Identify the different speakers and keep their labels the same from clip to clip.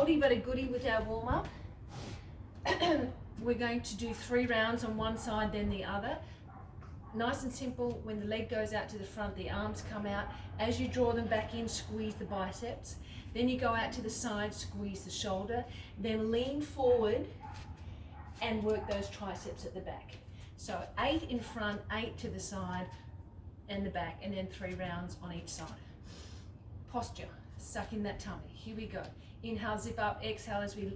Speaker 1: oldie but a goodie with our warm-up. We're going to do 3 rounds on one side, then the other. Nice and simple. When the leg goes out to the front, the arms come out. As you draw them back in, squeeze the biceps. Then you go out to the side, squeeze the shoulder. Then lean forward and work those triceps at the back. So 8 in front, 8 to the side and the back, and then 3 rounds on each side. Posture, suck in that tummy. Here we go. Inhale, zip up. Exhale as we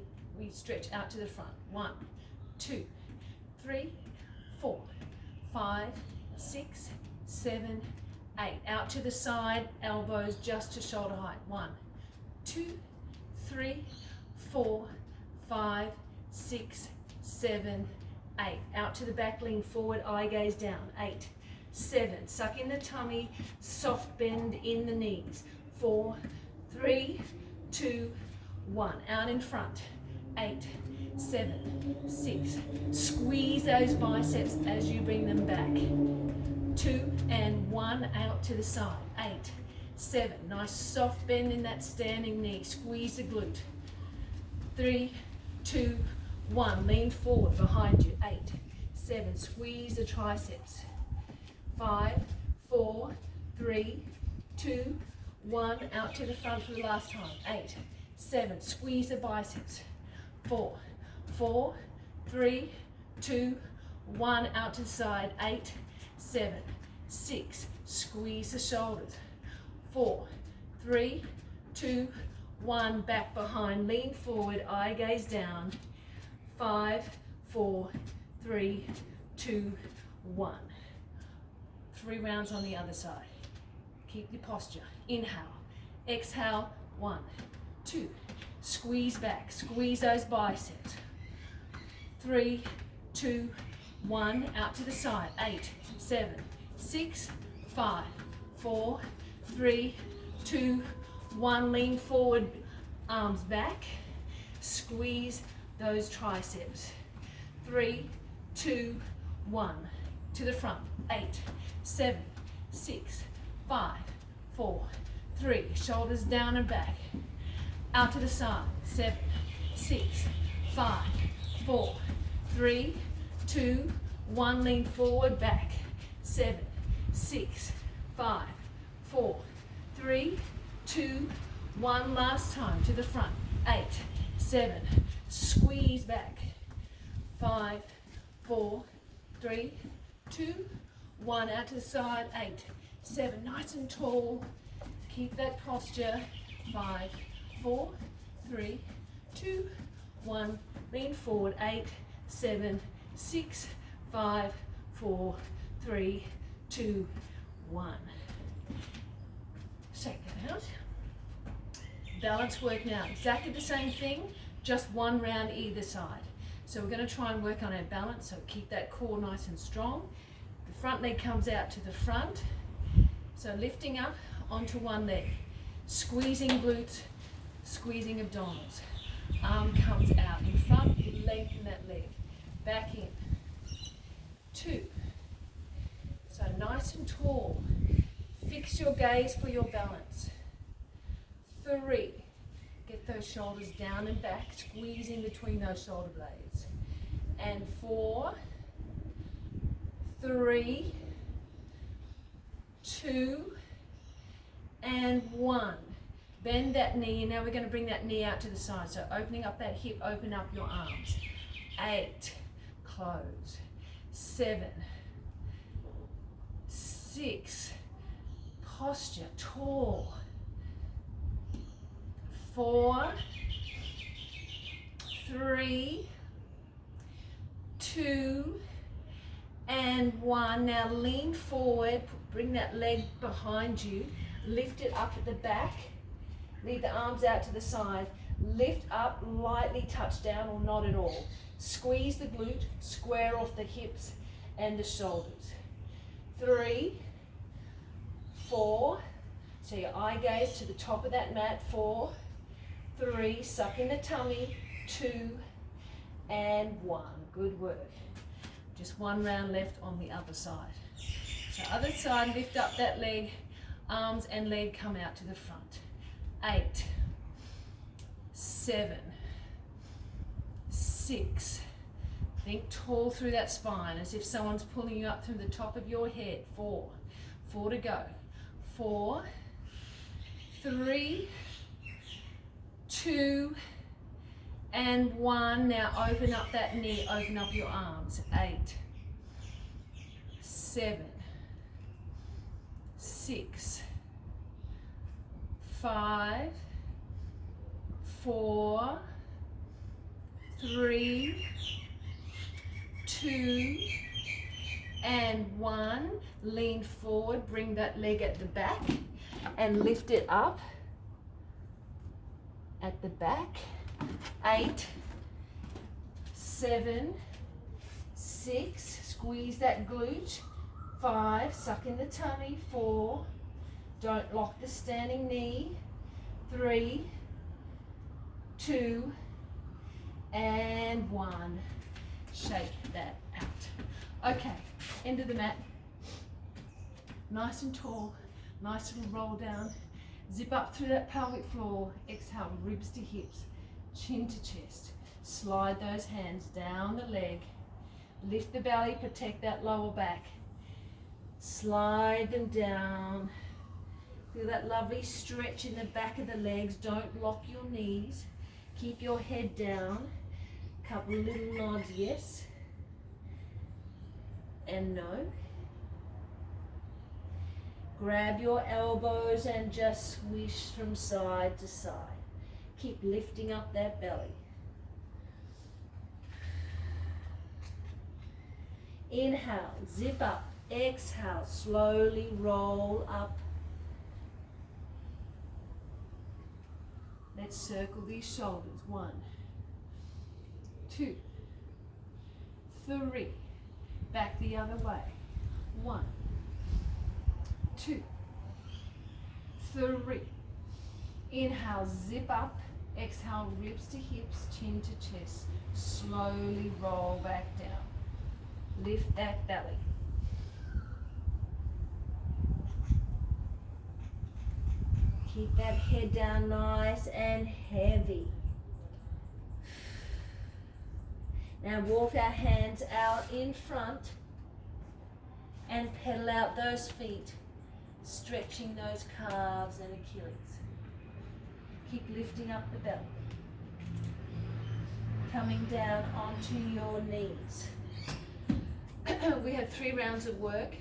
Speaker 1: stretch out to the front. 1, 2, 3, 4, 5, 6, 7, 8. Out to the side, elbows just to shoulder height. 1, 2, 3, 4, 5, 6, 7, 8. Out to the back, lean forward, eye gaze down. 8, 7. Suck in the tummy, soft bend in the knees. 4, 3, 2, 1. Out in front. 8, 7, 6. Squeeze those biceps as you bring them back. 2 and 1. Out to the side. 8, 7. Nice soft bend in that standing knee. Squeeze the glute. 3, 2, 1. Lean forward behind you. 8, 7. Squeeze the triceps. 5, 4, 3, 2, 1. Out to the front for the last time. 8, 7. Squeeze the biceps. 4, 4, 3, 2, 1. Out to the side. 8, 7, 6. Squeeze the shoulders. 4, 3, 2, 1. Back behind. Lean forward. Eye gaze down. 5, 4, 3, 2, 1. 3 rounds on the other side. Keep your posture. Inhale. Exhale. 1, 2. Squeeze back. Squeeze those biceps. 3, 2, 1. Out to the side. 8, 7, 6, 5, 4, 3, 2, 1. Lean forward. Arms back. Squeeze those triceps. 3, 2, 1. To the front. 8, 7, 6, 5, 4, 3. Shoulders down and back. Out to the side. 7, 6, 5, 4, 3, 2, 1. Lean forward, back. 7, 6, 5, 4, 3, 2, 1. Last time to the front. 8, 7. Squeeze back. 5, 4, 3, 2, 1. Out to the side. 8, 7. Nice and tall. Keep that posture. 5, 4, 3, 2, 1. Lean forward. 8, 7, 6, 5, 4, 3, 2, 1. Shake that out. Balance work now. Exactly the same thing, just 1 round either side. So we're going to try and work on our balance, so keep that core nice and strong. The front leg comes out to the front. So lifting up onto one leg. Squeezing glutes, squeezing abdominals. Arm comes out in front, you lengthen that leg. Back in. 2. So nice and tall. Fix your gaze for your balance. 3. Get those shoulders down and back, squeezing between those shoulder blades. And 4, 3, 2, and 1. Bend that knee, and now we're going to bring that knee out to the side. So opening up that hip, open up your arms. 8, close. 7, 6, posture, tall. 4, 3, 2, and 1. Now lean forward, bring that leg behind you, lift it up at the back, leave the arms out to the side, lift up, lightly touch down or not at all. Squeeze the glute, square off the hips and the shoulders. 3, 4, so your eye gaze to the top of that mat. 4, 3, suck in the tummy. 2, and 1. Good work. Just 1 round left on the other side. So other side, lift up that leg, arms and leg come out to the front. 8, 7, 6. Think tall through that spine as if someone's pulling you up through the top of your head. 4. 4 to go. 4, 3, 2, and 1. Now open up that knee, open up your arms. 8, 7, 6, 5, 4, 3, 2, and 1. Lean forward, bring that leg at the back and lift it up at the back. 8, 7, 6, squeeze that glute. 5, suck in the tummy. 4, don't lock the standing knee. 3, 2, and 1. Shake that out. Okay, end of the mat. Nice and tall, nice little roll down. Zip up through that pelvic floor. Exhale, ribs to hips, chin to chest. Slide those hands down the leg. Lift the belly, protect that lower back. Slide them down. Feel that lovely stretch in the back of the legs. Don't lock your knees. Keep your head down. Couple of little nods, yes and no. Grab your elbows and just swish from side to side. Keep lifting up that belly. Inhale, zip up. Exhale, slowly roll up. Let's circle these shoulders. 1, 2, 3. Back the other way. 1, 2, 3. Inhale, zip up. Exhale, ribs to hips, chin to chest. Slowly roll back down. Lift that belly. Keep that head down nice and heavy. Now walk our hands out in front and pedal out those feet, stretching those calves and Achilles. Keep lifting up the belly. Coming down onto your knees. We have 3 rounds of work,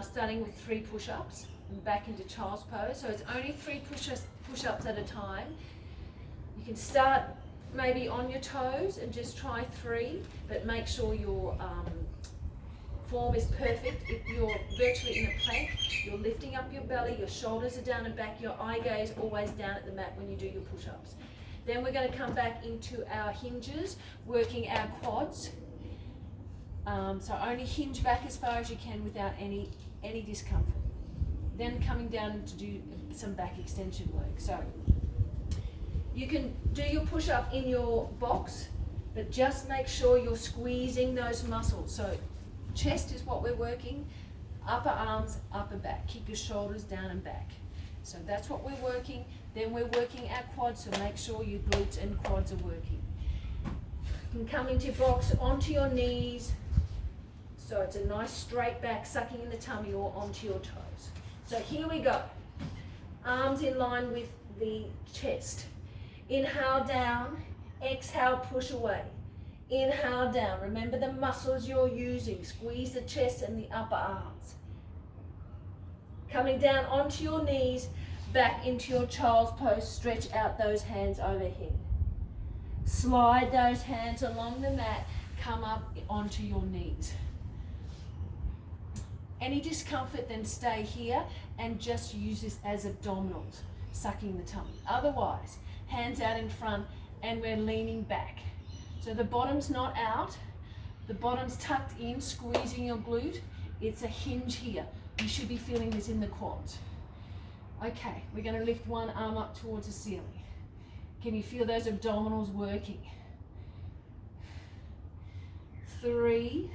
Speaker 1: starting with 3 push-ups and back into child's pose. So it's only 3 push-ups at a time. You can start maybe on your toes and just try 3, but make sure your form is perfect. If you're virtually in a plank, you're lifting up your belly, your shoulders are down and back, your eye gaze always down at the mat when you do your push-ups. Then we're going to come back into our hinges, working our quads. So only hinge back as far as you can without any discomfort. Then coming down to do some back extension work. So you can do your push-up in your box, but just make sure you're squeezing those muscles. So chest is what we're working, upper arms, upper back. Keep your shoulders down and back. So that's what we're working. Then we're working our quads, so make sure your glutes and quads are working. You can come into your box, onto your knees. So it's a nice straight back, sucking in the tummy or onto your toes. So here we go. Arms in line with the chest. Inhale down, exhale, push away. Inhale down. Remember the muscles you're using. Squeeze the chest and the upper arms. Coming down onto your knees, back into your child's pose. Stretch out those hands overhead. Slide those hands along the mat. Come up onto your knees. Any discomfort, then stay here and just use this as abdominals, sucking the tummy. Otherwise, hands out in front and we're leaning back. So the bottom's not out, the bottom's tucked in, squeezing your glute. It's a hinge here. You should be feeling this in the quads. Okay, we're going to lift one arm up towards the ceiling. Can you feel those abdominals working? 3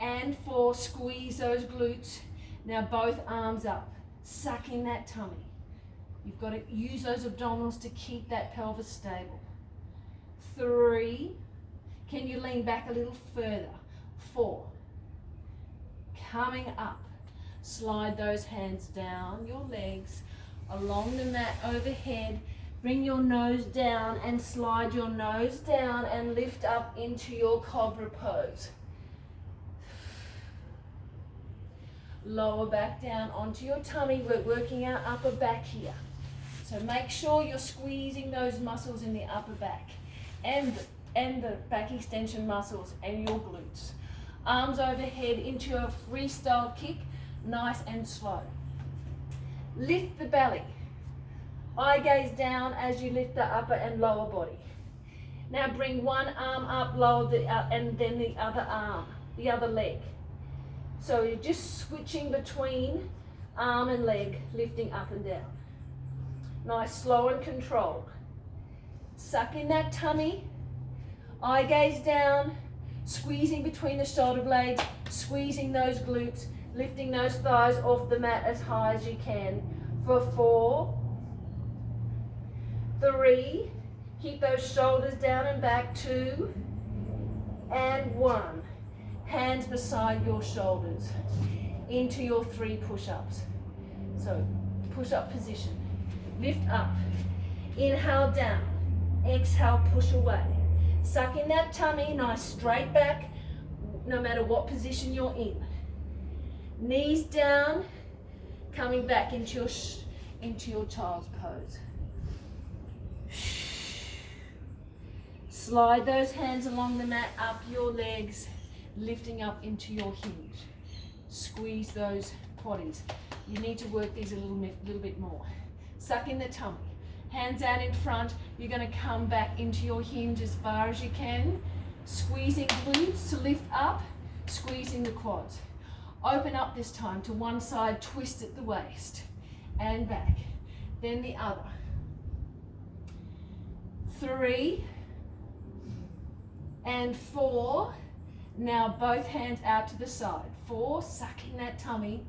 Speaker 1: and 4, squeeze those glutes. Now both arms up, sucking that tummy. You've got to use those abdominals to keep that pelvis stable. 3. Can you lean back a little further? 4. Coming up. Slide those hands down your legs, along the mat overhead. Bring your nose down and slide your nose down and lift up into your cobra pose. Lower back down onto your tummy. We're working our upper back here. So make sure you're squeezing those muscles in the upper back and the back extension muscles and your glutes. Arms overhead into a freestyle kick, nice and slow. Lift the belly. Eye gaze down as you lift the upper and lower body. Now bring one arm up, lower and then the other arm, the other leg. So you're just switching between arm and leg, lifting up and down. Nice, slow and controlled. Suck in that tummy. Eye gaze down, squeezing between the shoulder blades, squeezing those glutes, lifting those thighs off the mat as high as you can. For 4, 3, keep those shoulders down and back. 2, and 1. Hands beside your shoulders into your 3 push-ups. So push-up position. Lift up. Inhale down. Exhale, push away. Suck in that tummy, nice straight back, no matter what position you're in. Knees down, coming back into your child's pose. Slide those hands along the mat, up your legs, lifting up into your hinge. Squeeze those quaddies. You need to work these a little bit more. Suck in the tummy. Hands out in front. You're going to come back into your hinge as far as you can. Squeezing glutes to lift up, squeezing the quads. Open up this time to one side, twist at the waist and back. Then the other. 3 and 4. Now both hands out to the side. 4, sucking that tummy,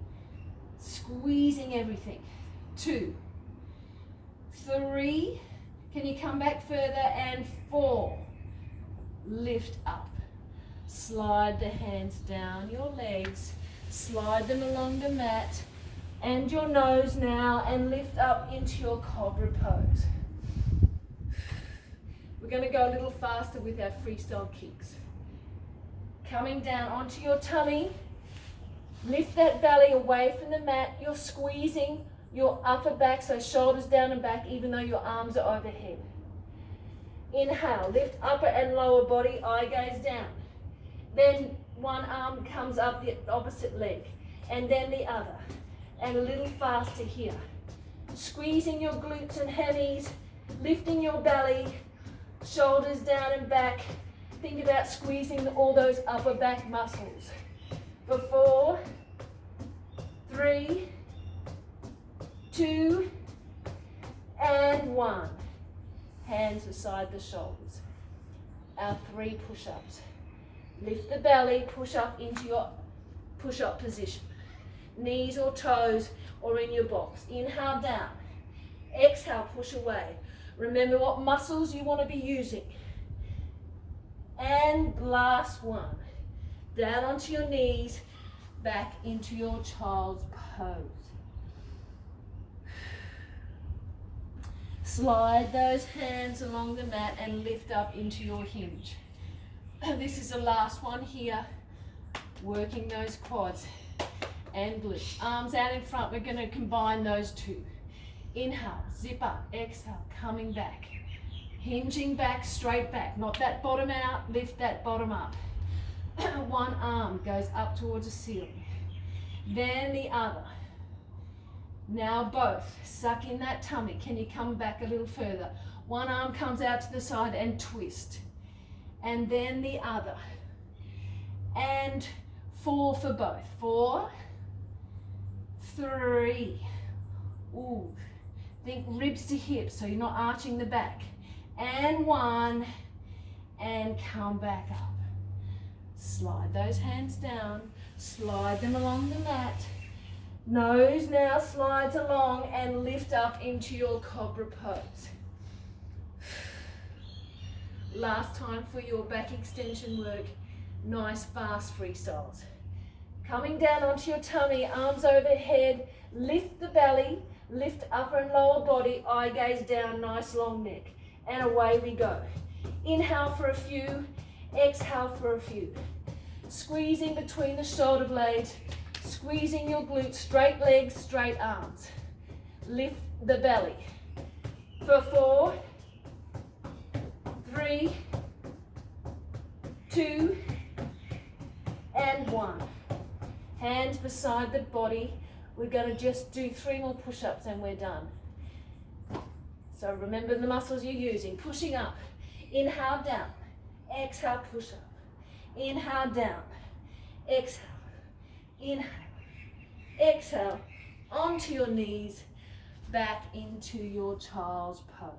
Speaker 1: squeezing everything. 2, 3, can you come back further? And 4, lift up. Slide the hands down your legs, slide them along the mat and your nose now, and lift up into your cobra pose. We're going to go a little faster with our freestyle kicks. Coming down onto your tummy, lift that belly away from the mat. You're squeezing your upper back, so shoulders down and back, even though your arms are overhead. Inhale, lift upper and lower body, eye gaze down. Then one arm comes up the opposite leg, and then the other. And a little faster here. Squeezing your glutes and hammies, lifting your belly, shoulders down and back. Think about squeezing all those upper back muscles. For 4, 3, 2, and 1. Hands beside the shoulders. Our 3 push-ups. Lift the belly, push up into your push-up position. Knees or toes or in your box. Inhale down. Exhale, push away. Remember what muscles you want to be using. And last one. Down onto your knees, back into your child's pose. Slide those hands along the mat and lift up into your hinge. This is the last one here. Working those quads and glutes. Arms out in front. We're going to combine those 2. Inhale, zip up, exhale, coming back. Hinging back, straight back. Not that bottom out, lift that bottom up. One arm goes up towards the ceiling. Then the other. Now both. Suck in that tummy. Can you come back a little further? One arm comes out to the side and twist. And then the other. And 4 for both. 4, 3. Ooh. Think ribs to hips, so you're not arching the back. And 1. And come back up. Slide those hands down. Slide them along the mat. Nose now slides along and lift up into your cobra pose. Last time for your back extension work, nice fast freestyles. Coming down onto your tummy, arms overhead, lift the belly, lift upper and lower body, eye gaze down, nice long neck. And away we go. Inhale for a few, exhale for a few. Squeezing between the shoulder blades, squeezing your glutes, straight legs, straight arms. Lift the belly. For 4, 3, 2, and 1. Hands beside the body. We're going to just do 3 more push-ups and we're done. So remember the muscles you're using. Pushing up. Inhale, down. Exhale, push up. Inhale, down. Exhale. Inhale. Exhale. Onto your knees. Back into your child's pose.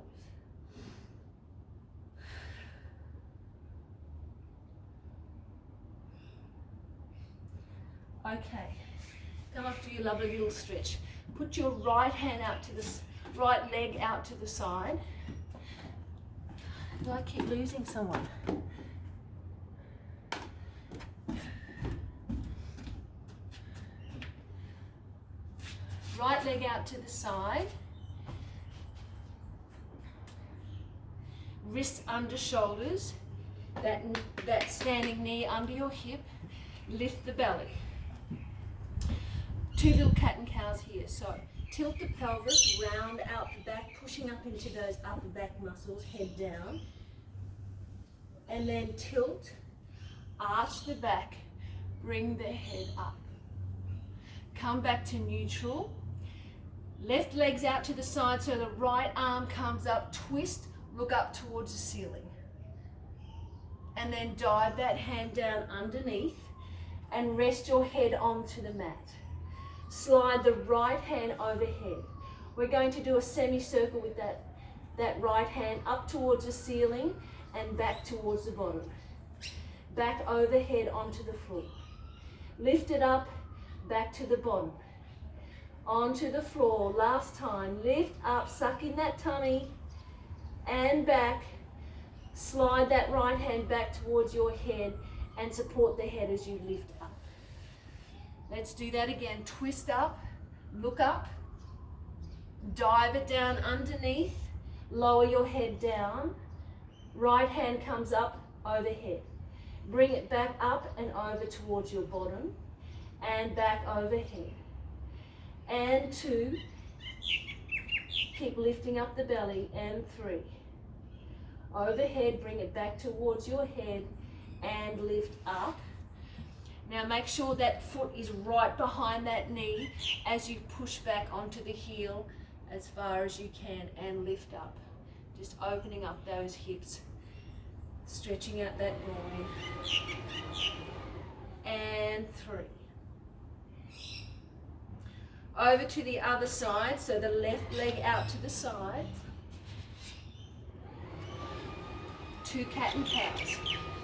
Speaker 1: Okay. Come up to your lovely little stretch. Put your right hand out to the right leg out to the side. Do I keep losing someone? Right leg out to the side. Wrists under shoulders. That standing knee under your hip. Lift the belly. 2 little cat and cows here. So tilt the pelvis, round out the back, pushing up into those upper back muscles, head down. And then tilt, arch the back, bring the head up. Come back to neutral. Left leg's out to the side so the right arm comes up, twist, look up towards the ceiling. And then dive that hand down underneath and rest your head onto the mat. Slide the right hand overhead. We're going to do a semicircle with that right hand up towards the ceiling and back towards the bottom. Back overhead onto the floor. Lift it up, back to the bottom. Onto the floor, last time. Lift up, suck in that tummy and back. Slide that right hand back towards your head and support the head as you lift up. Let's do that again. Twist up, look up, dive it down underneath, lower your head down, right hand comes up overhead. Bring it back up and over towards your bottom and back overhead. And 2, keep lifting up the belly, and 3. Overhead, bring it back towards your head and lift up. Now make sure that foot is right behind that knee as you push back onto the heel as far as you can and lift up. Just opening up those hips, stretching out that groin. And 3. Over to the other side, so the left leg out to the side. 2 cat and cows.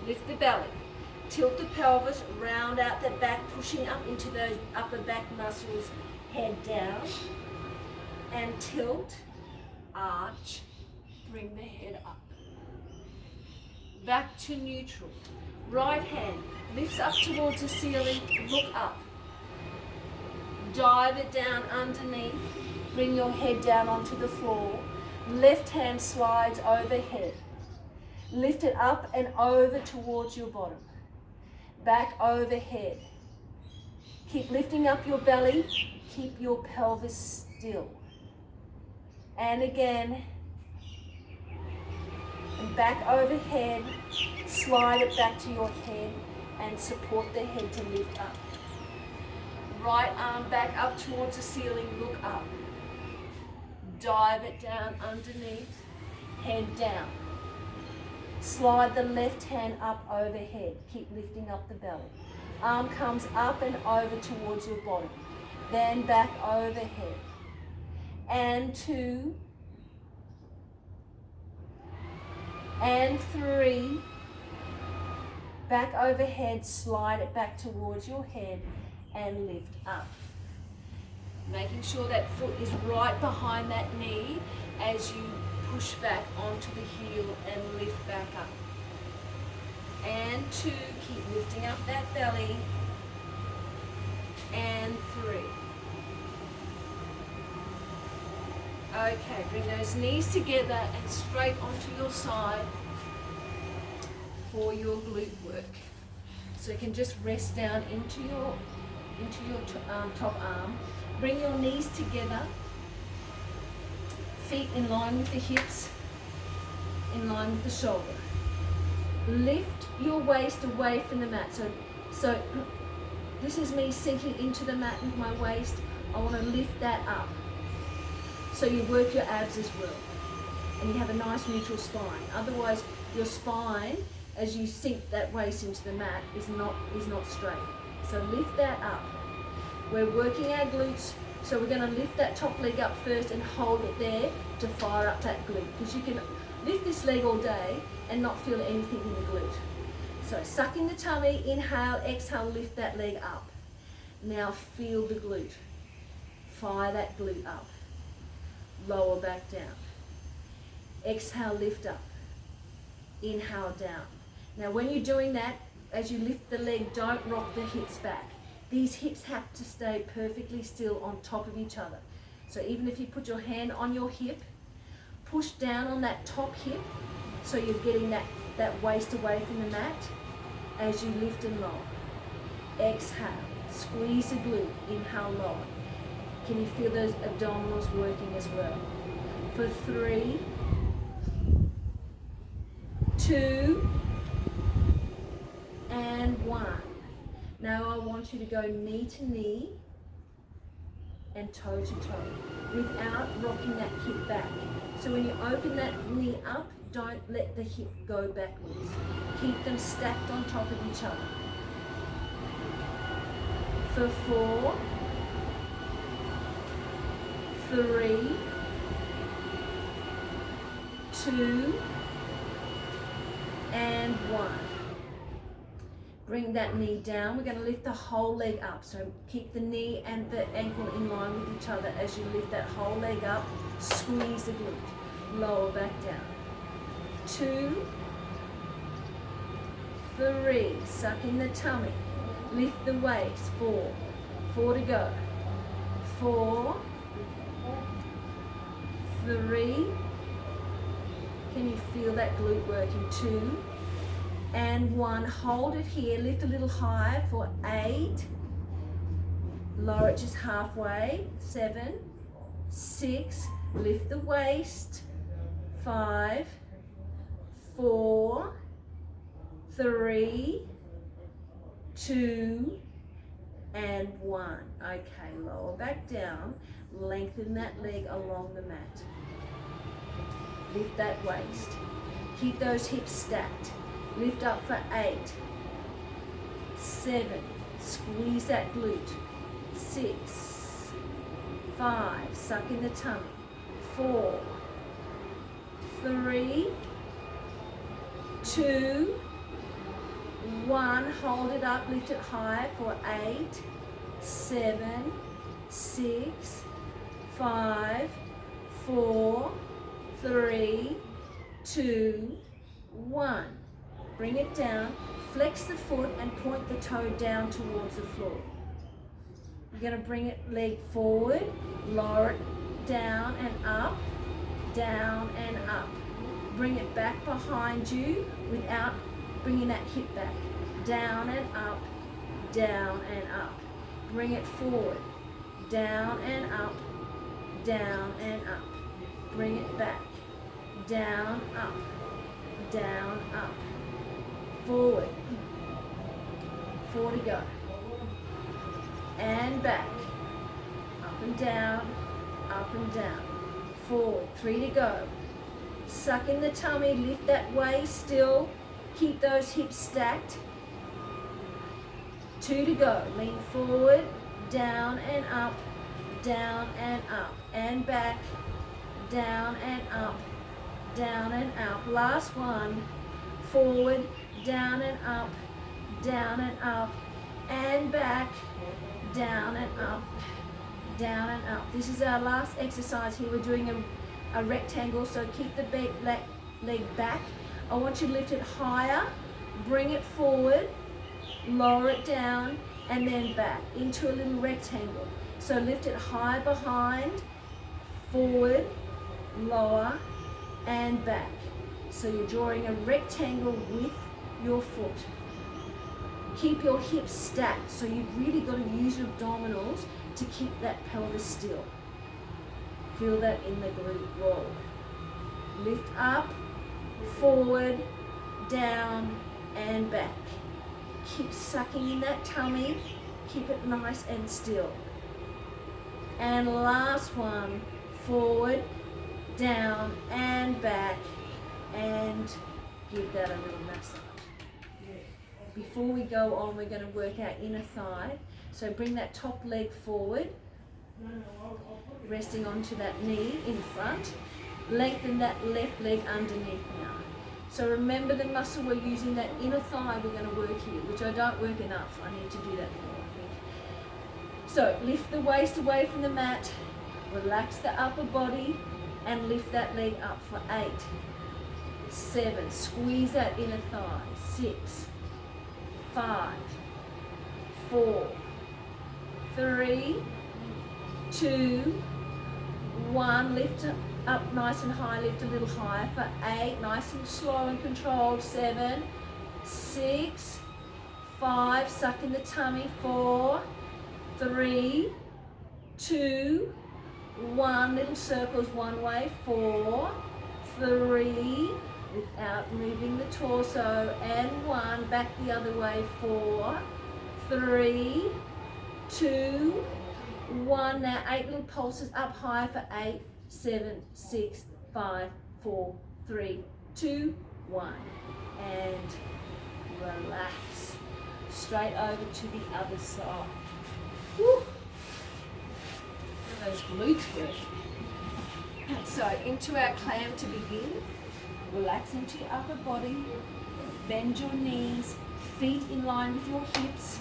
Speaker 1: Lift the belly. Tilt the pelvis, round out the back, pushing up into those upper back muscles, head down. And tilt, arch, bring the head up. Back to neutral. Right hand lifts up towards the ceiling, look up. Dive it down underneath, bring your head down onto the floor. Left hand slides overhead. Lift it up and over towards your bottom. Back overhead. Keep lifting up your belly, keep your pelvis still. And again, and back overhead, slide it back to your head and support the head to lift up. Right arm back up towards the ceiling, look up. Dive it down underneath, head down. Slide the left hand up overhead, keep lifting up the belly. Arm comes up and over towards your bottom, then back overhead. And 2, and 3, back overhead, slide it back towards your head and lift up. Making sure that foot is right behind that knee as you push back onto the heel and lift back up. And 2, keep lifting up that belly. And 3. Okay, bring those knees together and straight onto your side for your glute work. So you can just rest down into your top arm. Bring your knees together, feet in line with the hips, in line with the shoulder. Lift your waist away from the mat. So this is me sinking into the mat with my waist. I want to lift that up. So you work your abs as well. And you have a nice neutral spine. Otherwise, your spine, as you sink that waist into the mat, is not straight. So lift that up. We're working our glutes, so we're going to lift that top leg up first and hold it there to fire up that glute. Because you can lift this leg all day and not feel anything in the glute. So suck in the tummy, inhale, exhale, lift that leg up. Now feel the glute. Fire that glute up. Lower back down. Exhale, lift up. Inhale, down. Now when you're doing that, as you lift the leg, don't rock the hips back. These hips have to stay perfectly still on top of each other. So even if you put your hand on your hip, push down on that top hip so you're getting that waist away from the mat as you lift and lower. Exhale, squeeze the glute, inhale, lower. Can you feel those abdominals working as well? For 3, 2, and 1. Now I want you to go knee to knee and toe to toe without rocking that hip back. So when you open that knee up, don't let the hip go backwards. Keep them stacked on top of each other. For 4, 3, 2, and 1. Bring that knee down. We're going to lift the whole leg up. So keep the knee and the ankle in line with each other as you lift that whole leg up. Squeeze the glute. Lower back down. 2, 3. Suck in the tummy. Lift the waist. 4. 4 to go. 4, 3. Can you feel that glute working? 2 and 1. Hold it here. Lift a little higher for 8. Lower it just halfway. 7, 6. Lift the waist. 5, 4, 3, 2, and 1. Okay, lower back down. Lengthen that leg along the mat. Lift that waist. Keep those hips stacked. Lift up for 8, 7. Squeeze that glute. 6, 5. Suck in the tummy. 4, 3, 2, 1. Hold it up. Lift it high for 8, 7, 6, 5, 4, 3, 2, 1. Bring it down, flex the foot and point the toe down towards the floor. You're going to bring it leg forward, lower it down and up, down and up. Bring it back behind you without bringing that hip back. Down and up, down and up. Bring it forward, down and up, down and up. Bring it back, down, up, down, up. Forward. 4 to go. And back. Up and down, up and down. Forward. 3 to go. Suck in the tummy, lift that waist still. Keep those hips stacked. 2 to go. Lean forward, down and up, down and up. And back, down and up, down and up. Last one. Forward, down and up, down and up, and back, down and up, down and up. This is our last exercise here. We're doing a rectangle, so keep the leg back. I want you to lift it higher, bring it forward, lower it down, and then back into a little rectangle. So lift it high behind, forward, lower, and back. So you're drawing a rectangle with your foot. Keep your hips stacked, so you've really got to use your abdominals to keep that pelvis still. Feel that in the glute roll. Lift up, forward, down, and back. Keep sucking in that tummy. Keep it nice and still. And last one, forward, down, and back, and give that a little massage. Before we go on, we're going to work our inner thigh. So bring that top leg forward, resting onto that knee in front. Lengthen that left leg underneath now. So remember the muscle we're using, that inner thigh we're going to work here, which I don't work enough. I need to do that more, I think. So lift the waist away from the mat, relax the upper body, and lift that leg up for 8, 7, squeeze that inner thigh, 6, 5, 4, 3, 2, 1, lift up nice and high, lift a little higher for 8, nice and slow and controlled, 7, 6, 5, suck in the tummy, 4, 3, 2, 1, little circles one way, 4, 3, without moving the torso, and 1, back the other way, 4, 3, 2, 1, now 8 little pulses up high for 8, 7, 6, 5, 4, 3, 2, 1, and relax. Straight over to the other side. Woo. Those glutes work. So into our clam to begin. Relax into your upper body. Bend your knees. Feet in line with your hips,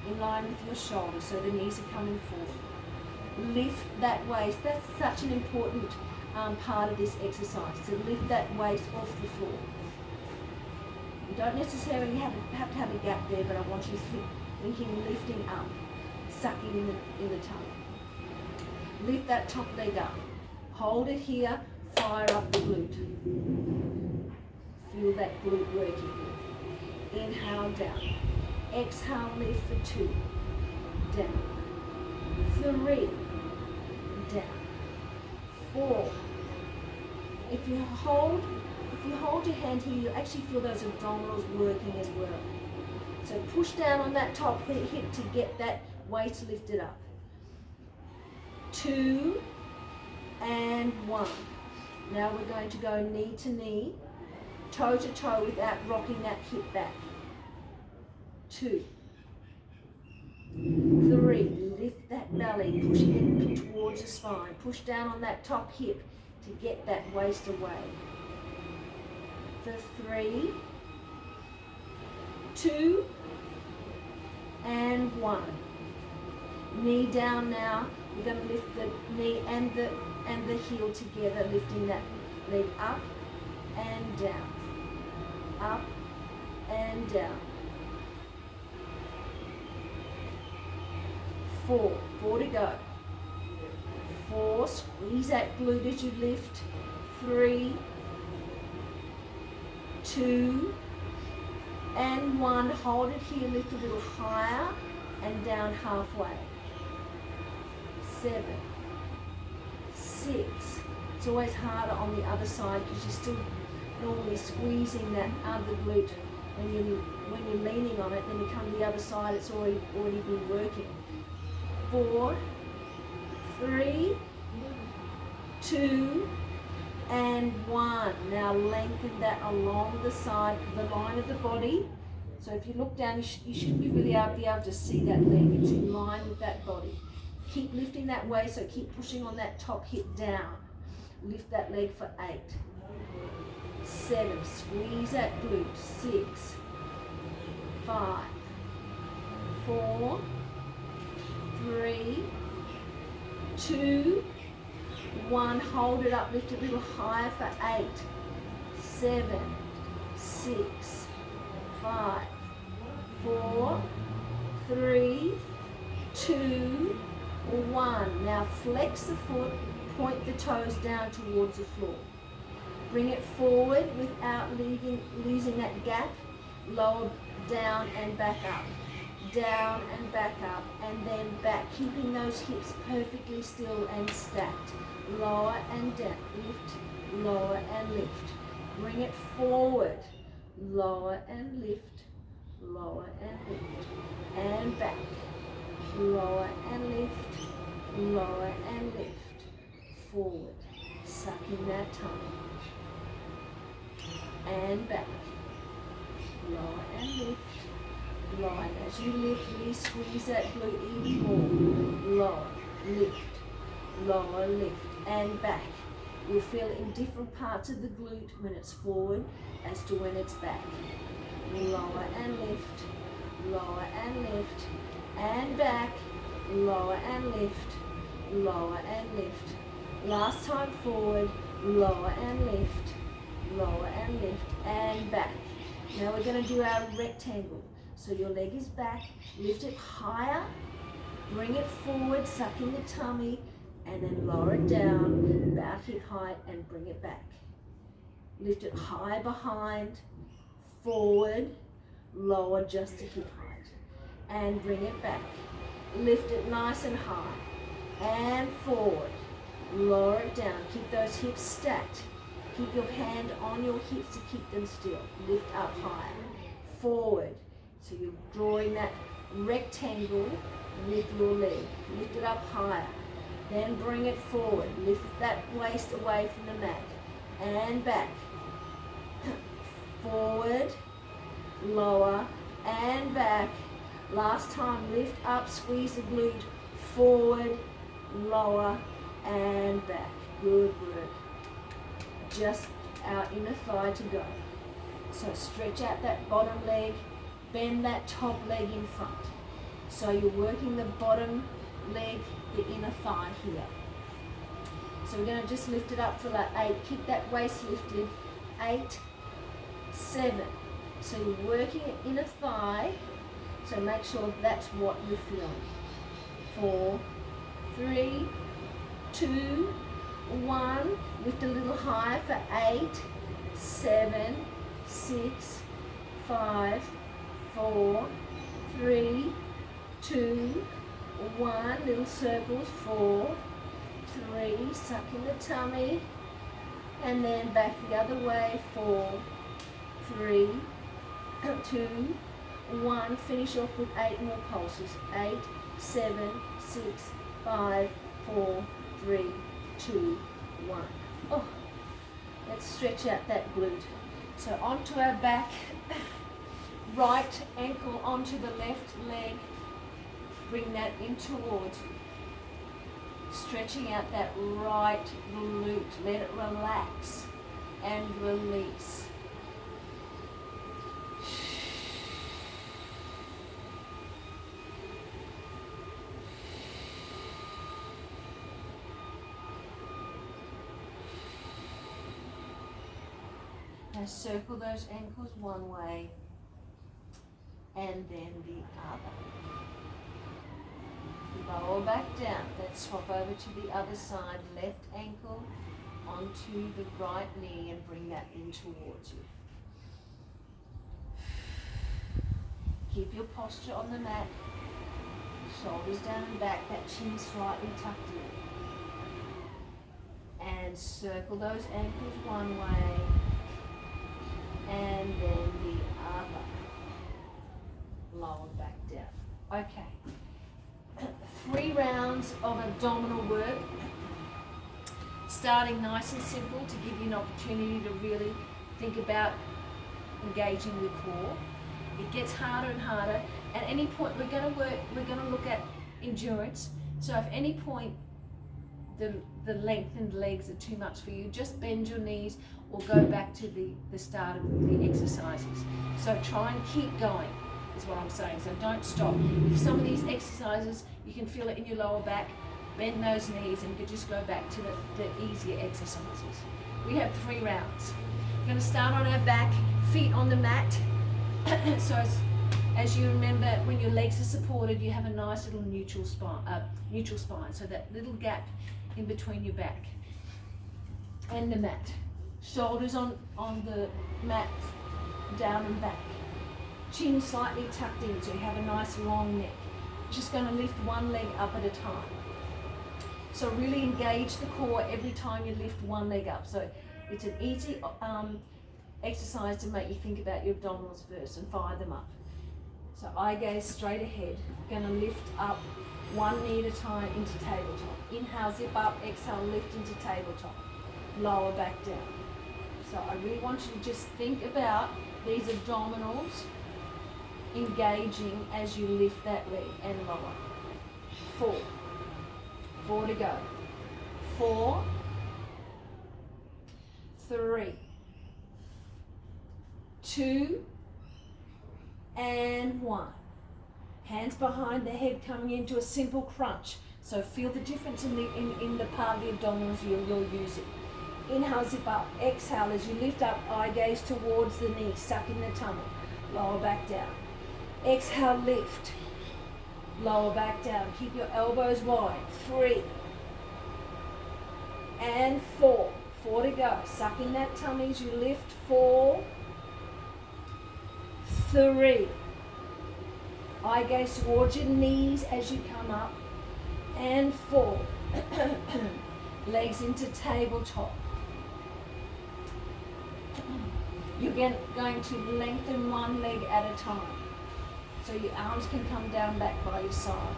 Speaker 1: in line with your shoulders, so the knees are coming forward. Lift that waist. That's such an important part of this exercise, to lift that waist off the floor. You don't necessarily have to have a gap there, but I want you thinking lifting up, sucking in the tummy. Lift that top leg up. Hold it here, fire up the glute. Feel that glute working. Inhale, down. Exhale, lift for 2. Down. 3. Down. 4. If you hold your hand here, you actually feel those abdominals working as well. So push down on that top hip to get that waist lifted up. 2 and 1. Now we're going to go knee to knee, toe to toe without rocking that hip back. 2, 3, lift that belly, pushing it towards the spine. Push down on that top hip to get that waist away. For 3, 2, and 1. Knee down now. We're going to lift the knee and the heel together, lifting that leg up and down. Up and down. 4 to go. 4, squeeze that glute as you lift. 3, 2, and 1. Hold it here, lift a little higher and down halfway. 7, 6. It's always harder on the other side because you're still normally squeezing that other glute when you're leaning on it. Then you come to the other side, it's already been working. 4, 3, 2, and 1. Now lengthen that along the side, the line of the body. So if you look down, you should be really be able to see that leg. It's in line with that body. Keep lifting that way, so keep pushing on that top hip down. Lift that leg for 8. 7, squeeze that glute. 6, 5, 4, 3, 2, 1, hold it up, lift it a little higher for 8, 7, 6, 5, 4, 3, 2, 1. Now flex the foot, point the toes down towards the floor. Bring it forward without losing that gap. Lower down and back up. Down and back up, and then back, keeping those hips perfectly still and stacked. Lower and down, lift, lower and lift. Bring it forward, lower and lift, lower and lift, and back, lower and lift, lower and lift, forward, sucking that tongue, and back, lower and lift, lower. As you lift, really squeeze that glute even more, lower, lift, lower, lift, and back. You'll feel it in different parts of the glute when it's forward as to when it's back. Lower and lift, lower and lift, and back, lower and lift, lower and lift. Last time forward, lower and lift, lower and lift, and back. Now we're going to do our rectangle. So your leg is back, lift it higher, bring it forward, suck in the tummy, and then lower it down, about hip height, and bring it back. Lift it high behind, forward, lower just to hip height, and bring it back. Lift it nice and high, and forward, lower it down. Keep those hips stacked. Keep your hand on your hips to keep them still. Lift up higher, forward. So you're drawing that rectangle with your leg. Lift it up higher. Then bring it forward. Lift that waist away from the mat. And back. Forward, lower, and back. Last time, lift up, squeeze the glute. Forward, lower, and back. Good work. Just our inner thigh to go. So stretch out that bottom leg. Bend that top leg in front. So you're working the bottom leg, the inner thigh here. So we're going to just lift it up for like 8. Keep that waist lifted. 8, 7. So you're working the inner thigh. So make sure that's what you're feeling. 4, 3, 2, 1. Lift a little higher for 8, 7, 6, 5, 4, 3, 2, 1. Little circles. 4, 3. Suck in the tummy. And then back the other way. 4, 3, 2, 1. Finish off with 8 more pulses. 8, 7, 6, 5, 4, 3, 2, 1. Oh, let's stretch out that glute. So onto our back. Right ankle onto the left leg. Bring that in towards you. Stretching out that right glute. Let it relax and release. Now circle those ankles one way and then the other. Lower back down. Let's swap over to the other side. Left ankle onto the right knee and bring that in towards you. Keep your posture on the mat. Shoulders down and back. That chin slightly tucked in. And circle those ankles one way and then the other. Lower back down. Okay. 3 rounds of abdominal work. Starting nice and simple to give you an opportunity to really think about engaging your core. It gets harder and harder. At any point we're going to look at endurance. So if any point the lengthened legs are too much for you, just bend your knees or go back to the start of the exercises. So try and keep going is what I'm saying. So don't stop. If some of these exercises you can feel it in your lower back, Bend those knees, and you can just go back to the easier exercises. We have 3 rounds. We're going to start on our back, feet on the mat. So as you remember, when your legs are supported, you have a nice little neutral spine. So that little gap in between your back and the mat. Shoulders on the mat, down and back. Chin slightly tucked in, so you have a nice long neck. Just going to lift one leg up at a time. So really engage the core every time you lift one leg up. So it's an easy exercise to make you think about your abdominals first and fire them up. So eye gaze straight ahead. Going to lift up one knee at a time into tabletop. Inhale, zip up, exhale, lift into tabletop. Lower back down. So I really want you to just think about these abdominals engaging as you lift that leg and lower. 4. 4 to go. 4, 3, 2, and 1. Hands behind the head coming into a simple crunch. So feel the difference in the part of the abdominals you're using. Inhale, zip up. Exhale as you lift up, eye gaze towards the knee, suck in the tummy. Lower back down. Exhale, lift. Lower back down. Keep your elbows wide. 3 and 4. 4 to go. Suck in that tummy as you lift. 4, 3. Eye gaze towards your knees as you come up. And 4. Legs into tabletop. You're going to lengthen one leg at a time. So your arms can come down back by your side.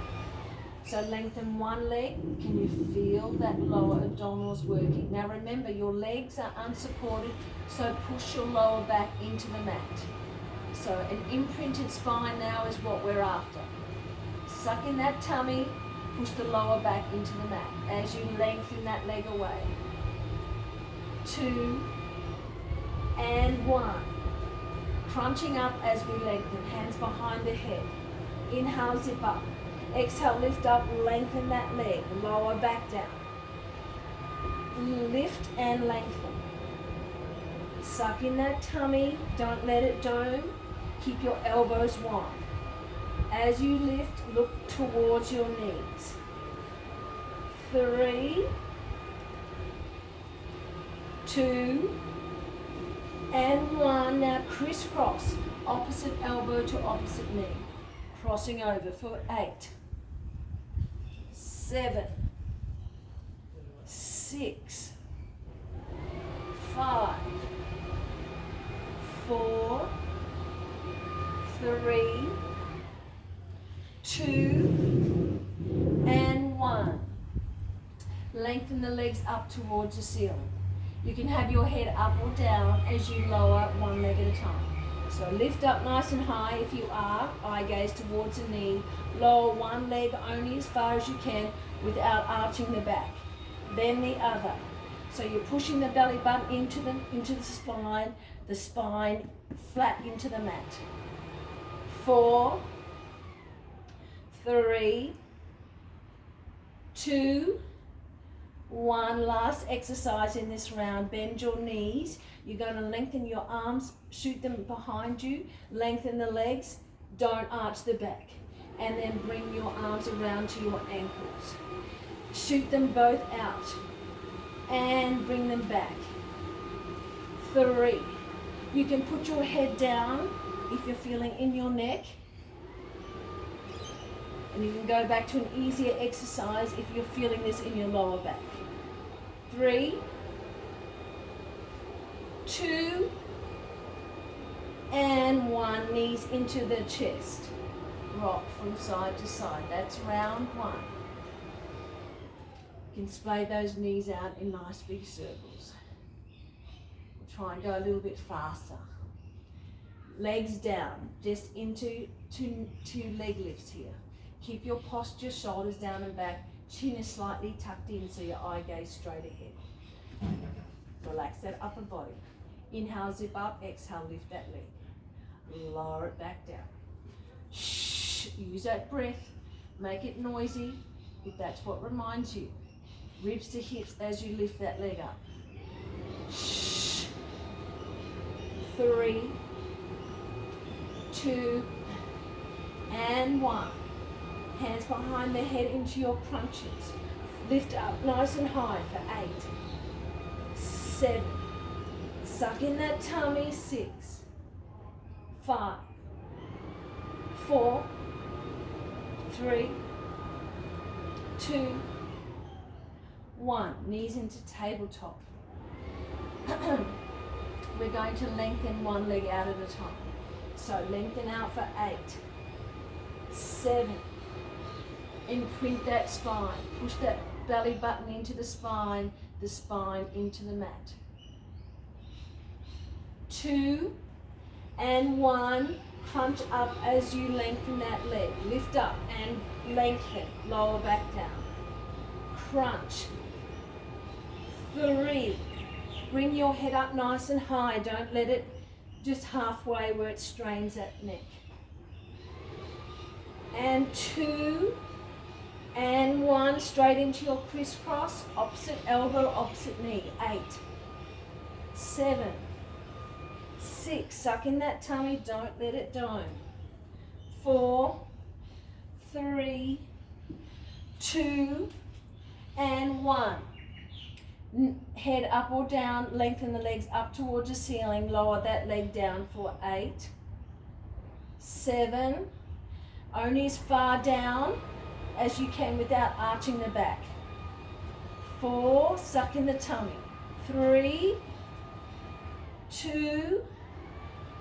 Speaker 1: So lengthen one leg. Can you feel that lower abdominals working? Now remember, your legs are unsupported, so push your lower back into the mat. So an imprinted spine now is what we're after. Suck in that tummy, push the lower back into the mat as you lengthen that leg away. 2 and 1. Crunching up as we lengthen, hands behind the head. Inhale, zip up. Exhale, lift up, lengthen that leg, lower back down. Lift and lengthen. Suck in that tummy, don't let it dome. Keep your elbows wide. As you lift, look towards your knees. 3, 2, and 1. Now crisscross, opposite elbow to opposite knee. Crossing over for 8, 7, 6, 5, 4, 3, 2, and 1. Lengthen the legs up towards the ceiling. You can have your head up or down as you lower one leg at a time. So lift up nice and high if you are, eye gaze towards the knee. Lower one leg only as far as you can without arching the back. Then the other. So you're pushing the belly button into the spine flat into the mat. 4, 3, 2, 1. Last exercise in this round. Bend your knees. You're going to lengthen your arms, shoot them behind you, lengthen the legs, don't arch the back. And then bring your arms around to your ankles. Shoot them both out and bring them back. 3. You can put your head down if you're feeling in your neck. And you can go back to an easier exercise if you're feeling this in your lower back. 3, 2, and 1. Knees into the chest. Rock from side to side. That's round 1. You can splay those knees out in nice big circles. We'll try and go a little bit faster. Legs down, just into two leg lifts here. Keep your posture, shoulders down and back. Chin is slightly tucked in so your eye gaze straight ahead. Relax that upper body. Inhale, zip up. Exhale, lift that leg. Lower it back down. Shh. Use that breath. Make it noisy. if that's what reminds you. Ribs to hips as you lift that leg up. 3, 2, and 1. Hands behind the head into your crunches. Lift up nice and high for 8, 7. Suck in that tummy. 6, 5, 4, 3, 2, 1. Knees into tabletop. We're going to lengthen one leg out at a time. So lengthen out for 8, 7. Imprint that spine. Push that belly button into the spine into the mat. 2 and 1. Crunch up as you lengthen that leg. Lift up and lengthen. Lower back down. Crunch. 3. Bring your head up nice and high. Don't let it just halfway where it strains that neck. And 2 and 1. Straight into your crisscross. Opposite elbow, opposite knee. 8, 7, 6. Suck in that tummy. Don't let it down. 4, 3, 2, and 1. Head up or down, lengthen the legs up towards the ceiling, lower that leg down for 8, 7, only as far down as you can without arching the back. 4, suck in the tummy. 3, 2,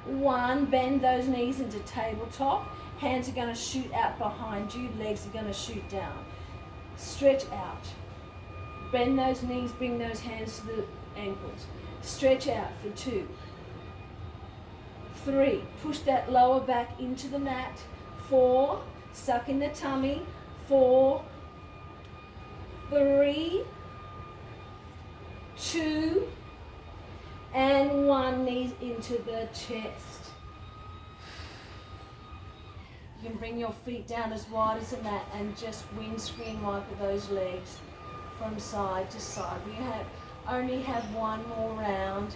Speaker 1: 1, bend those knees into tabletop. Hands are going to shoot out behind you, legs are going to shoot down. Stretch out. Bend those knees, bring those hands to the ankles. Stretch out for 2, 3, push that lower back into the mat. 4, suck in the tummy. 4, 3, 2, and 1, knees into the chest. You can bring your feet down as wide as the mat and just windscreen wiper those legs from side to side. We only have one more round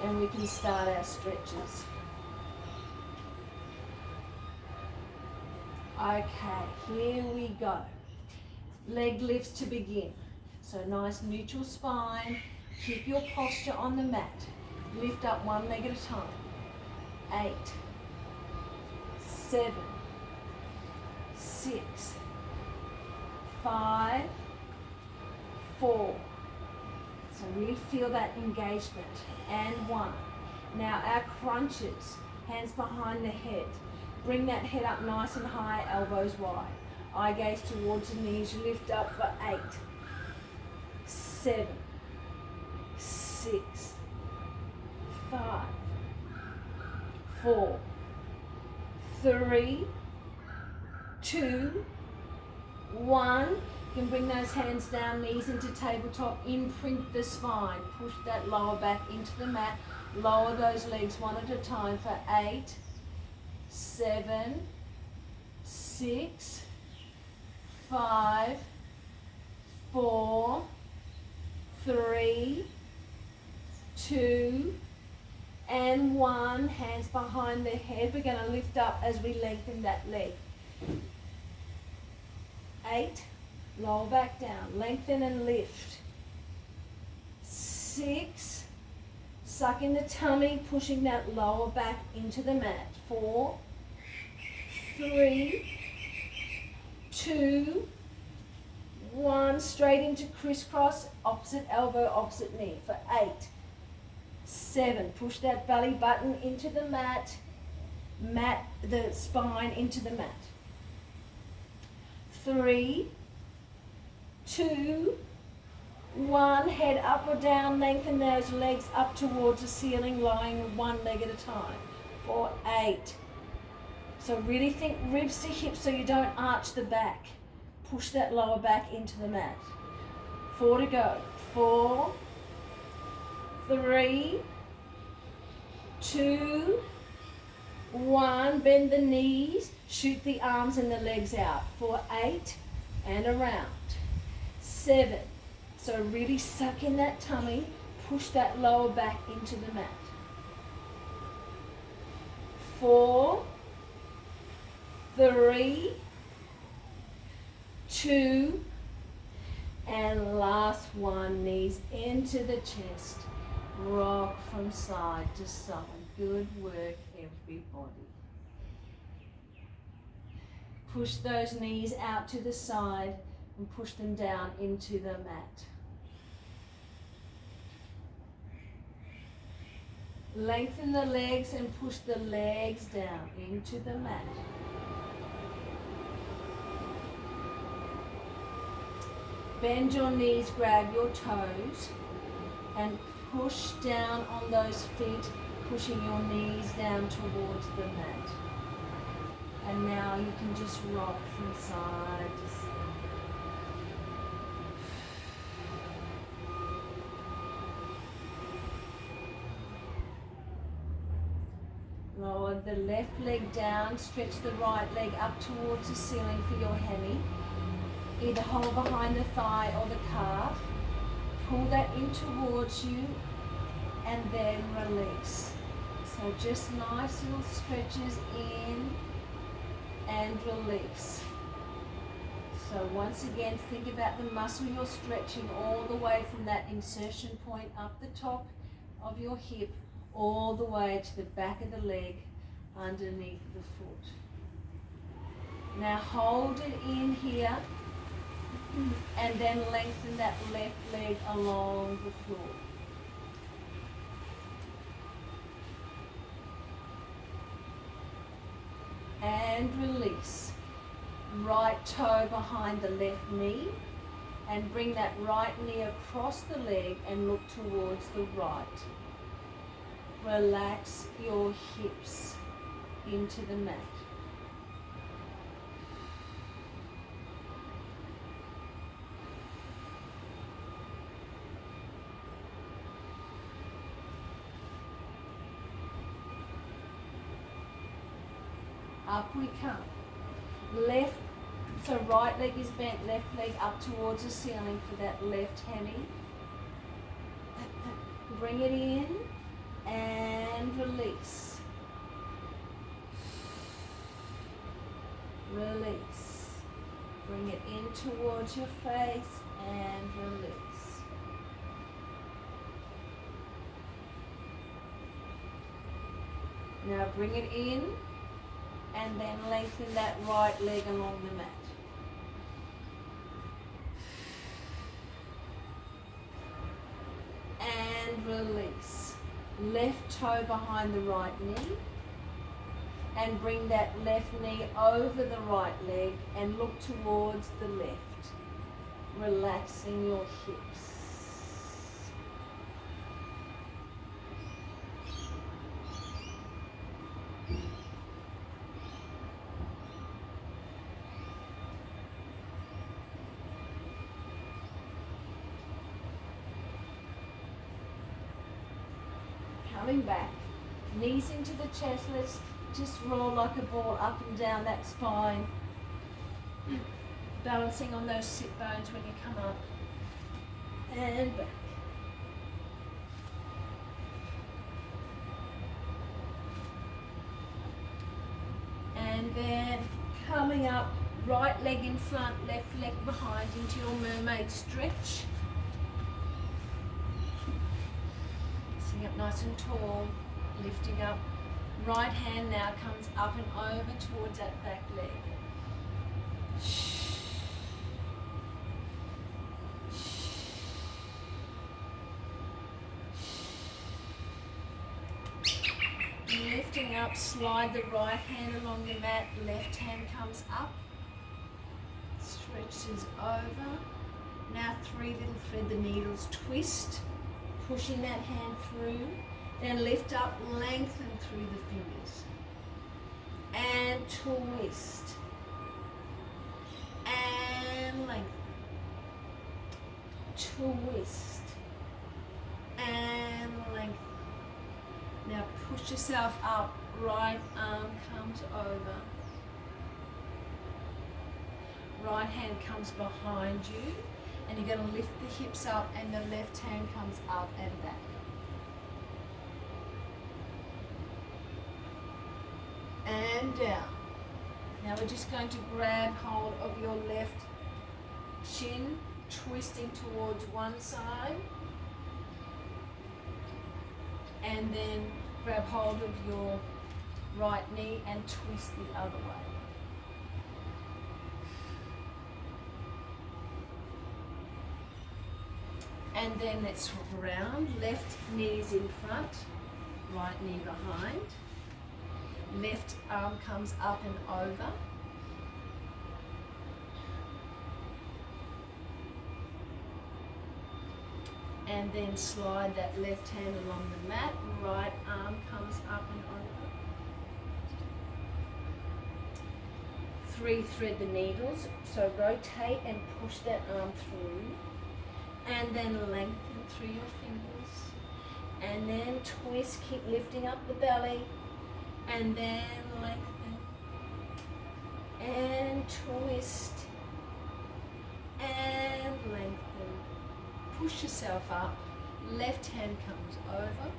Speaker 1: and we can start our stretches. Okay, here we go. Leg lifts to begin. So nice neutral spine. Keep your posture on the mat. Lift up one leg at a time. 8, 7, 6, 5, 4. So really feel that engagement. And 1. Now our crunches. Hands behind the head. Bring that head up nice and high, elbows wide. Eye gaze towards the knees. Lift up for 8, 7, 6, 5, 4, 3, 2, 1. You can bring those hands down, knees into tabletop, imprint the spine. Push that lower back into the mat. Lower those legs one at a time for 8, 7, 6, 5, 4, 3, 2, and 1. Hands behind the head. We're going to lift up as we lengthen that leg. 8, lower back down, lengthen and lift. 6, suck in the tummy, pushing that lower back into the mat. 4, 3, 2, 1, straight into crisscross, opposite elbow, opposite knee for 8, 7, push that belly button into the mat, the spine into the mat. 3, 2, 1, head up or down, lengthen those legs up towards the ceiling, lying one leg at a time. For 8. So really think ribs to hips so you don't arch the back. Push that lower back into the mat. 4 to go. 4, 3, 2, 1. Bend the knees, shoot the arms and the legs out. For 8 and around. 7. So really suck in that tummy, push that lower back into the mat. 4, 3, 2, and last one, knees into the chest. Rock from side to side. Good work, everybody. Push those knees out to the side and push them down into the mat. Lengthen the legs and push the legs down into the mat. Bend your knees, grab your toes, and push down on those feet, pushing your knees down towards the mat. And now you can just rock from side to side. Lower the left leg down, stretch the right leg up towards the ceiling for your hemi. Either hold behind the thigh or the calf. Pull that in towards you and then release. So just nice little stretches in and release. So once again, think about the muscle you're stretching all the way from that insertion point up the top of your hip, all the way to the back of the leg underneath the foot. Now hold it in here and then lengthen that left leg along the floor. And release. Right toe behind the left knee and bring that right knee across the leg and look towards the right. Relax your hips into the mat. Up we come. Left, so right leg is bent, left leg up towards the ceiling for that left hemi. Bring it in and release. Release. Bring it in towards your face and release. Now bring it in and then lengthen that right leg along the mat. And release. Left toe behind the right knee and bring that left knee over the right leg and look towards the left, relaxing your hips. Coming back, knees into the chest, let's just roll like a ball up and down that spine, balancing on those sit bones when you come up, and back. And then coming up, right leg in front, left leg behind into your mermaid stretch. Up nice and tall, lifting up. Right hand now comes up and over towards that back leg. Lifting up, slide the right hand along the mat, left hand comes up, stretches over. Now 3 little thread the needles, twist. Pushing that hand through, then lift up, lengthen through the fingers. And twist. And lengthen. Twist. And lengthen. Now push yourself up, right arm comes over. Right hand comes behind you. And you're going to lift the hips up and the left hand comes up and back. And down. Now we're just going to grab hold of your left shin, twisting towards one side. And then grab hold of your right knee and twist the other way. And then let's swap around. Left knee's in front, right knee behind. Left arm comes up and over. And then slide that left hand along the mat. Right arm comes up and over. 3, thread the needles. So rotate and push that arm through. And then lengthen through your fingers. And then twist, keep lifting up the belly. And then lengthen. And twist. And lengthen. Push yourself up. Left hand comes over.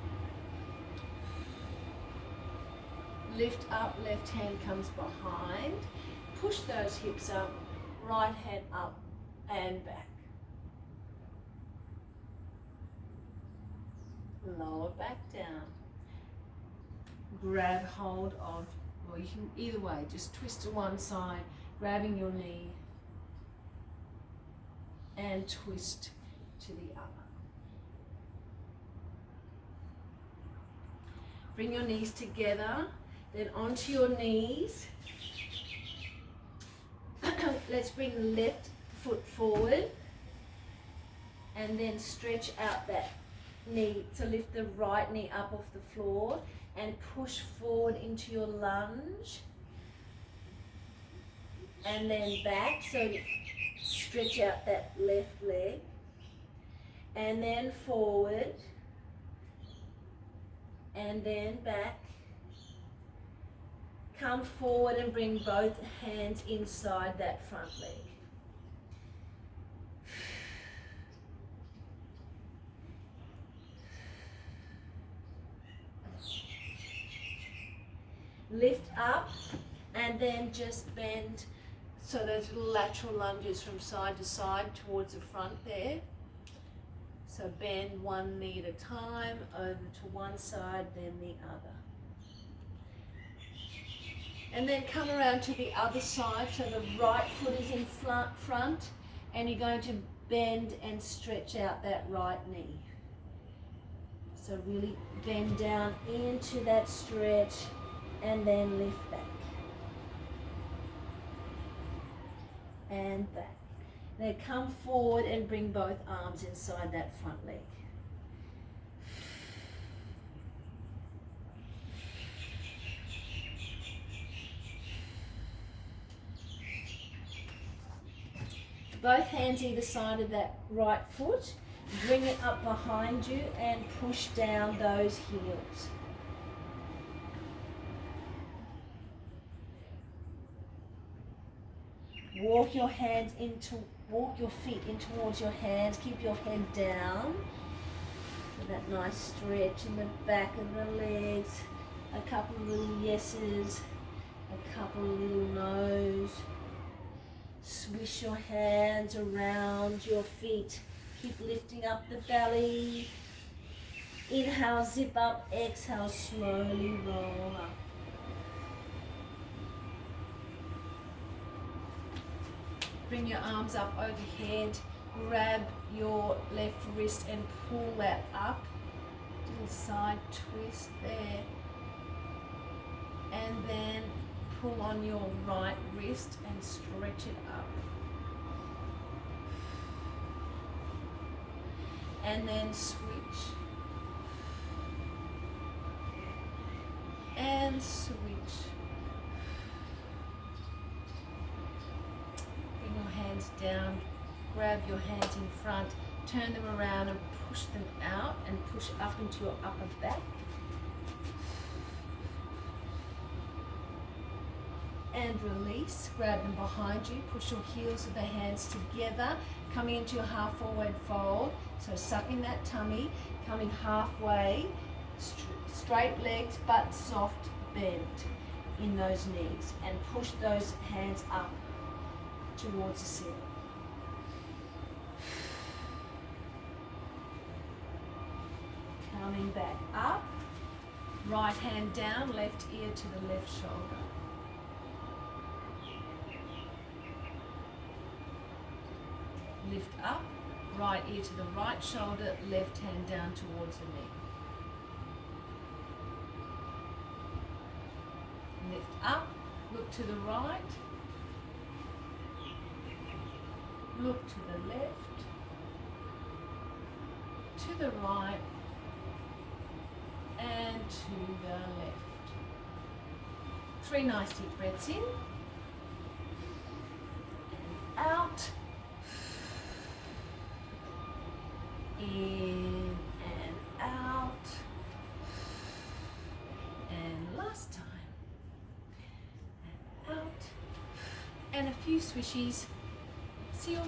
Speaker 1: Lift up, left hand comes behind. Push those hips up. Right hand up and back. Lower back down. Grab hold of, or you can either way, just twist to one side, grabbing your knee and twist to the other. Bring your knees together, then onto your knees. Let's bring the left foot forward and then stretch out that knee to lift the right knee up off the floor and push forward into your lunge and then back, so stretch out that left leg and then forward and then back. Come forward and bring both hands inside that front leg. Lift up and then just bend, so those little lateral lunges from side to side towards the front there. So bend one knee at a time, over to one side, then the other. And then come around to the other side, so the right foot is in front, and you're going to bend and stretch out that right knee. So really bend down into that stretch and then lift back. And back. Then come forward and bring both arms inside that front leg. Both hands either side of that right foot. Bring it up behind you and push down those heels. Walk your feet in towards your hands. Keep your head down. For that nice stretch in the back of the legs. A couple of little yeses. A couple of little no's. Swish your hands around your feet. Keep lifting up the belly. Inhale, zip up. Exhale, slowly roll up. Bring your arms up overhead. Grab your left wrist and pull that up. Do a side twist there. And then pull on your right wrist and stretch it up. And then switch. And switch. Bring your hands down. Grab your hands in front. Turn them around and push them out and push up into your upper back. and release. Grab them behind you. Push your heels of the hands together, coming into your half forward fold. So sucking that tummy, coming halfway, straight legs but soft bend in those knees, and push those hands up towards the ceiling. Coming back up, right hand down, left ear to the left shoulder. Lift up, right ear to the right shoulder, left hand down towards the knee. Lift up, look to the right, look to the left, to the right, and to the left. 3 nice deep breaths in and out. In and out. And last time. And out. And a few swishies. Seal.